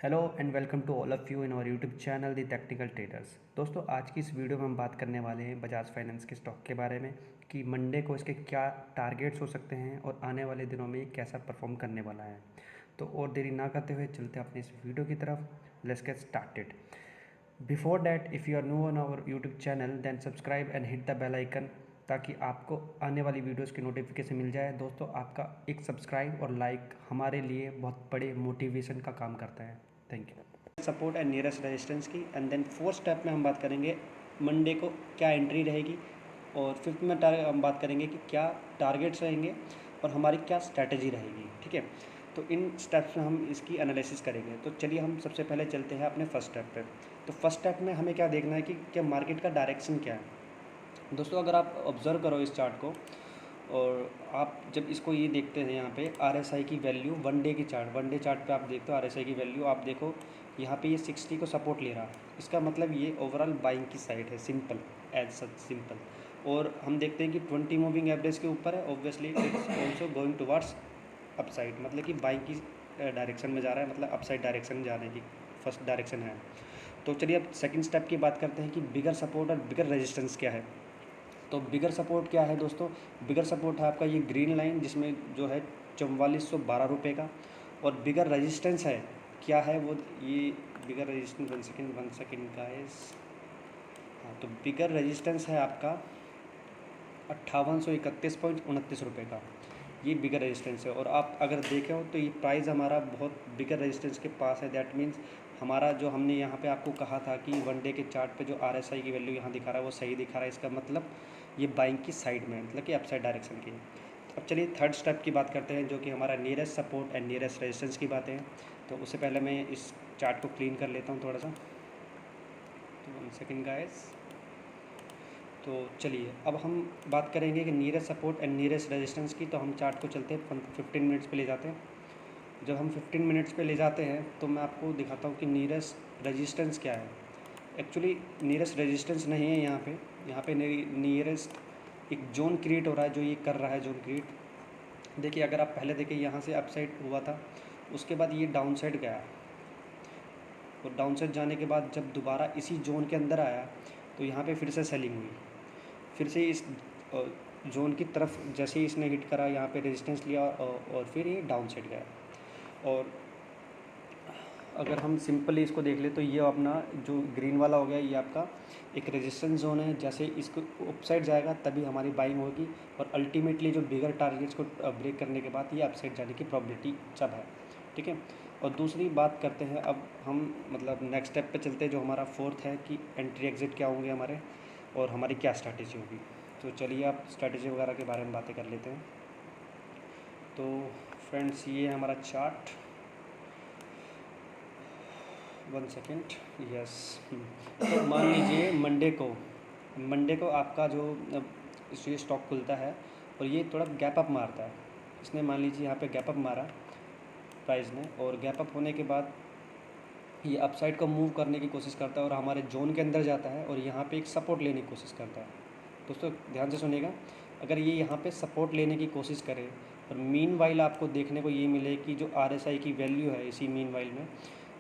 Hello and welcome to all of you in our YouTube channel the technical traders. दोस्तों, आज की इस video में हम बात करने वाले हैं बजाज फाइनेंस के स्टॉक के बारे में कि मंडे को इसके क्या टारगेट्स हो सकते हैं और आने वाले दिनों में ये कैसा परफॉर्म करने वाला है। तो और देरी ना करते हुए चलते हैं अपने इस वीडियो की तरफ। Let's get started. Before that, if you are new on our YouTube channel then subscribe and hit the bell icon, ताकि आपको आने वाली वीडियोस की नोटिफिकेशन मिल जाए। दोस्तों, आपका एक सब्सक्राइब और लाइक हमारे लिए बहुत बड़े मोटिवेशन का काम करता है। Thank you. Support and nearest resistance की, एंड देन फोर्थ स्टेप में हम बात करेंगे मंडे को क्या एंट्री रहेगी, और फिफ्थ में हम बात करेंगे कि क्या टारगेट्स रहेंगे और हमारी क्या स्ट्रैटेजी रहेगी। ठीक है, तो इन स्टेप्स में हम इसकी एनालिसिस करेंगे। तो चलिए हम सबसे पहले चलते हैं अपने फर्स्ट स्टेप पे। तो फर्स्ट स्टेप में हमें क्या देखना है कि क्या मार्केट का डायरेक्शन क्या है। दोस्तों, अगर आप ऑब्ज़र्व करो इस चार्ट को, और आप जब इसको ये देखते हैं यहाँ पे RSI की value, one day one day chart पे आप देखते हो RSI की वैल्यू, आप देखो यहाँ पे ये 60 को सपोर्ट ले रहा है। इसका मतलब ये ओवरऑल बाइंग की साइड है, सिंपल एज सच सिंपल। और हम देखते हैं कि 20 मूविंग एवरेज के ऊपर है, obviously it's also going towards upside, मतलब कि बाइंग की डायरेक्शन में जा रहा है, मतलब अपसाइड डायरेक्शन जाने की फर्स्ट डायरेक्शन है। तो चलिए अब सेकंड स्टेप की बात करते हैं कि बिगर सपोर्ट और बिगर रेजिस्टेंस क्या है। तो बिगर सपोर्ट क्या है दोस्तों? बिगर सपोर्ट है आपका ये ग्रीन लाइन, जिसमें जो है 4412 रुपये का। और बिगर रेजिस्टेंस है, क्या है वो, ये बिगर रेजिस्टेंस, वन सेकेंड गाइस। हाँ, तो बिगर रेजिस्टेंस है आपका 5831.29 रुपये का, ये बिगर रेजिस्टेंस है। और आप अगर देखे हो तो ये प्राइस हमारा बहुत बिगर रेजिस्टेंस के पास है। दैट मीन्स हमारा जो हमने यहाँ पे आपको कहा था कि वन डे के चार्ट पे जो RSI की वैल्यू यहाँ दिखा रहा है वो सही दिखा रहा है, इसका मतलब ये बाइंग की साइड में है, मतलब कि अपसाइड डायरेक्शन की। अब चलिए थर्ड स्टेप की बात करते हैं, जो कि हमारा nearest support and nearest resistance की बातें हैं। तो उससे पहले मैं इस चार्ट को क्लीन कर लेता हूँ थोड़ा सा। तो वन सेकेंड गाइस। तो चलिए अब हम बात करेंगे कि nearest support and nearest resistance की। तो हम चार्ट को चलते हैं 15 मिनट्स पे ले जाते हैं। जब हम 15 मिनट्स पे ले जाते हैं तो मैं आपको दिखाता हूँ कि नियरेस्ट रेजिस्टेंस क्या है। एक्चुअली नियरेस्ट रेजिस्टेंस नहीं है यहाँ पे। यहाँ पे नियरेस्ट एक जोन क्रिएट हो रहा है, जो ये कर रहा है जोन क्रिएट। देखिए, अगर आप पहले देखिए यहाँ से अपसाइड हुआ था, उसके बाद ये डाउन साइड गया, और डाउन साइड जाने के बाद जब दोबारा इसी जोन के अंदर आया तो यहाँ पे फिर से सेलिंग हुई। फिर से इस जोन की तरफ जैसे ही इसने हिट करा, यहाँ पे रेजिस्टेंस लिया, और फिर ये डाउन साइड गया। और अगर हम सिंपली इसको देख ले तो ये अपना जो ग्रीन वाला हो गया, ये आपका एक रेजिस्टेंस जोन है। जैसे इसको अपसाइड जाएगा तभी हमारी बाइंग होगी, और अल्टीमेटली जो बिगर टारगेट्स को ब्रेक करने के बाद ये अपसाइड जाने की प्रॉबिलिटी सब है। ठीक है, और दूसरी बात करते हैं अब हम, मतलब नेक्स्ट स्टेप पे चलते हैं, जो हमारा फोर्थ है कि एंट्री एग्जिट क्या होंगे हमारे, और हमारी क्या स्ट्रैटेजी होगी। तो चलिए आप स्ट्रैटेजी वगैरह के बारे में बातें कर लेते हैं। तो फ्रेंड्स, ये है हमारा चार्ट। One second, yes. तो मान लीजिए मंडे को आपका जो ये स्टॉक खुलता है और ये थोड़ा गैप अप मारता है। इसने मान लीजिए यहाँ पे गैप अप मारा प्राइस ने, और गैप अप होने के बाद ये अपसाइड को मूव करने की कोशिश करता है और हमारे जोन के अंदर जाता है, और यहाँ पे एक सपोर्ट लेने की कोशिश करता है। दोस्तों ध्यान से सुनिएगा, अगर ये यहाँ पे सपोर्ट लेने की कोशिश करे, और मीन वाइल आपको देखने को ये मिले कि जो RSI की वैल्यू है इसी मीन वाइल में,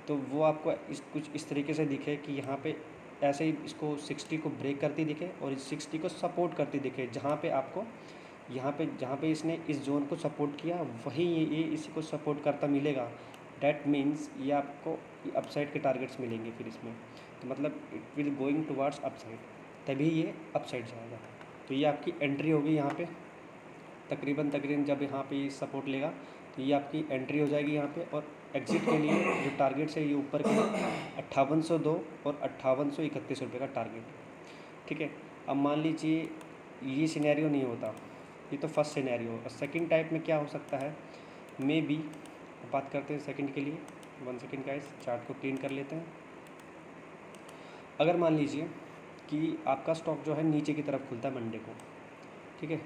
तो वो आपको कुछ इस तरीके से दिखे कि यहाँ पे ऐसे ही इसको 60 को ब्रेक करती दिखे और इस 60 को सपोर्ट करती दिखे, जहाँ पे आपको जहाँ पे इसने इस जोन को सपोर्ट किया वहीं ये इसी को सपोर्ट करता मिलेगा। डैट मीन्स ये आपको अपसाइड के टारगेट्स मिलेंगे फिर इसमें। तो मतलब it will going towards upside, तभी ये अपसाइड जाएगा। तो ये आपकी एंट्री होगी यहाँ पे तकरीबन जब यहाँ पे सपोर्ट लेगा तो ये आपकी एंट्री हो जाएगी यहाँ पे। और एग्ज़िट के लिए जो टारगेट्स है ये ऊपर के 5802 और 5831 रुपये का टारगेट। ठीक है, अब मान लीजिए ये सिनेरियो नहीं होता, ये तो फर्स्ट सिनेरियो। और सेकंड टाइप में क्या हो सकता है, मे बी बात करते हैं सेकंड के लिए। वन सेकंड का इस चार्ट को क्लीन कर लेते हैं। अगर मान लीजिए कि आपका स्टॉक जो है नीचे की तरफ खुलता है मंडे को, ठीक है,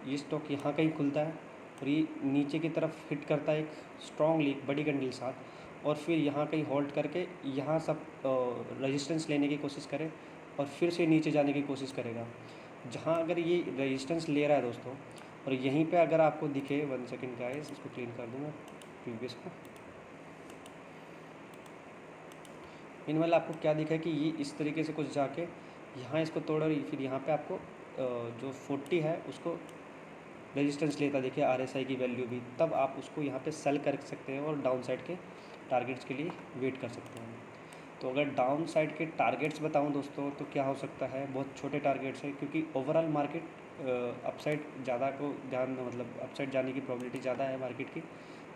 ये स्टॉक यहाँ कहीं खुलता है और ये नीचे की तरफ हिट करता है एक स्ट्रॉन्गली, एक बड़ी कैंडल के साथ, और फिर यहाँ कहीं होल्ड करके यहाँ सब रेजिस्टेंस लेने की कोशिश करे और फिर से नीचे जाने की कोशिश करेगा। जहाँ अगर ये रेजिस्टेंस ले रहा है दोस्तों, और यहीं पे अगर आपको दिखे, वन सेकेंड गाइस, इसको क्लीन कर दूँगा प्रीवियस को। मीनवाइल आपको क्या दिखा कि ये इस तरीके से कुछ जाके यहाँ इसको तोड़ा और फिर यहाँ पे आपको जो 40 है उसको रेजिस्टेंस लेता है, देखिए RSI की वैल्यू भी, तब आप उसको यहाँ पे सेल कर सकते हैं और डाउन साइड के टारगेट्स के लिए वेट कर सकते हैं। तो अगर डाउन साइड के टारगेट्स बताऊं दोस्तों तो क्या हो सकता है, बहुत छोटे टारगेट्स हैं क्योंकि ओवरऑल मार्केट अपसाइड ज़्यादा को ध्यान, मतलब अपसाइड जाने की प्रोबेबिलिटी ज़्यादा है मार्केट की।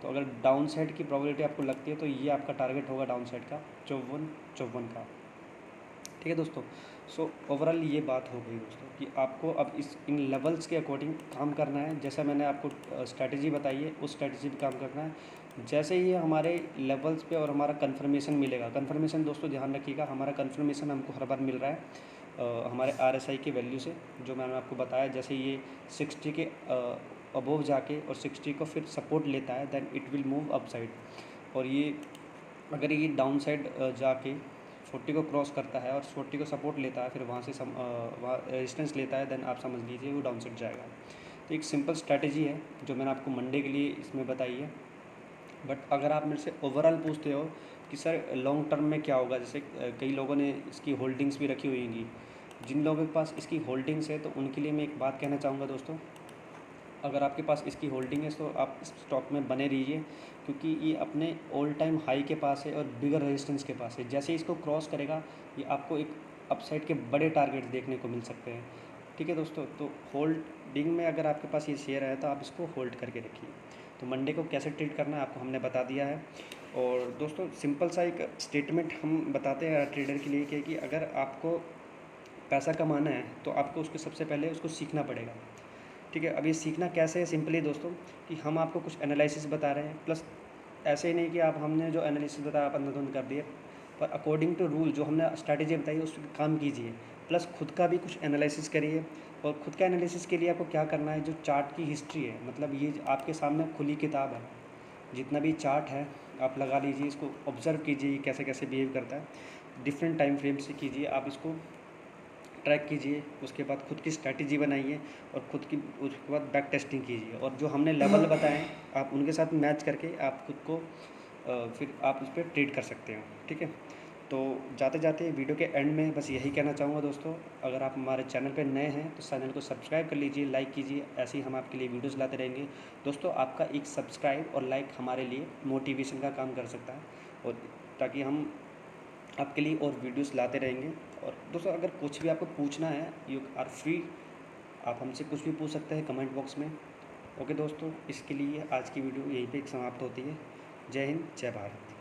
तो अगर डाउन साइड की प्रोबेबिलिटी आपको लगती है तो ये आपका टारगेट होगा डाउन साइड का 54 का। ठीक है दोस्तों। सो ओवरऑल ये बात हो गई दोस्तों कि आपको अब इन लेवल्स के अकॉर्डिंग काम करना है। जैसा मैंने आपको स्ट्रैटेजी बताई है उस स्ट्रैटेजी पे काम करना है। जैसे ही हमारे लेवल्स पे और हमारा कंफर्मेशन मिलेगा, कंफर्मेशन दोस्तों ध्यान रखिएगा, हमारा कंफर्मेशन हमको हर बार मिल रहा है हमारे RSI के वैल्यू से, जो मैंने आपको बताया। जैसे ये 60 के अबोव जाके और 60 को फिर सपोर्ट लेता है, then it will move up side. और ये अगर ये डाउन साइड जाके 40 को क्रॉस करता है और 40 को सपोर्ट लेता है, फिर वहाँ से वहाँ रेजिस्टेंस लेता है, देन आप समझ लीजिए वो डाउन साइड जाएगा। तो एक सिंपल स्ट्रैटेजी है जो मैंने आपको मंडे के लिए इसमें बताई है। बट अगर आप मेरे से ओवरऑल पूछते हो कि सर लॉन्ग टर्म में क्या होगा, जैसे कई लोगों ने इसकी होल्डिंग्स भी रखी हुई होंगी, जिन लोगों के पास इसकी होल्डिंग्स है तो उनके लिए मैं एक बात कहना चाहूँगा दोस्तों, अगर आपके पास इसकी होल्डिंग है तो आप इस स्टॉक में बने रहिए, क्योंकि ये अपने ऑल टाइम हाई के पास है और बिगर रेजिस्टेंस के पास है। जैसे इसको क्रॉस करेगा ये आपको एक अपसाइड के बड़े टारगेट देखने को मिल सकते हैं। ठीक है दोस्तों, तो होल्डिंग में अगर आपके पास ये शेयर है तो आप इसको होल्ड करके रखिए। तो मंडे को कैसे ट्रेड करना है आपको हमने बता दिया है। और दोस्तों सिंपल सा एक स्टेटमेंट हम बताते हैं ट्रेडर के लिए कि अगर आपको पैसा कमाना है तो आपको उसको सबसे पहले उसको सीखना पड़ेगा। ठीक है, अब ये सीखना कैसे है, सिंपली दोस्तों कि हम आपको कुछ एनालिसिस बता रहे हैं, प्लस ऐसे ही नहीं कि आप हमने जो एनालिसिस बताया आप अंधाधुंध कर दिए, पर अकॉर्डिंग टू रूल जो हमने स्ट्रैटेजी बताई उस पर काम कीजिए, प्लस खुद का भी कुछ एनालिसिस करिए। और खुद का एनालिसिस के लिए आपको क्या करना है, जो चार्ट की हिस्ट्री है, मतलब ये आपके सामने खुली किताब है, जितना भी चार्ट है आप लगा लीजिए, इसको ऑब्ज़र्व कीजिए कैसे कैसे बिहेव करता है, डिफरेंट टाइम फ्रेम से कीजिए, आप इसको ट्रैक कीजिए। उसके बाद खुद की स्ट्रैटेजी बनाइए और उसके बाद बैक टेस्टिंग कीजिए, और जो हमने लेवल बताए आप उनके साथ मैच करके आप खुद को फिर आप उस पर ट्रेड कर सकते हो। ठीक है, तो जाते जाते वीडियो के एंड में बस यही कहना चाहूँगा दोस्तों, अगर आप हमारे चैनल पर नए हैं तो चैनल को सब्सक्राइब कर लीजिए, लाइक कीजिए, ऐसे ही हम आपके लिए वीडियोज़ लाते रहेंगे दोस्तों। आपका एक सब्सक्राइब और लाइक हमारे लिए मोटिवेशन का काम कर सकता है, और ताकि हम आपके लिए और वीडियोस लाते रहेंगे। और दोस्तों अगर कुछ भी आपको पूछना है यू आर फ्री, आप हमसे कुछ भी पूछ सकते हैं कमेंट बॉक्स में। ओके दोस्तों, इसके लिए आज की वीडियो यहीं पे समाप्त होती है। जय हिंद, जय भारत।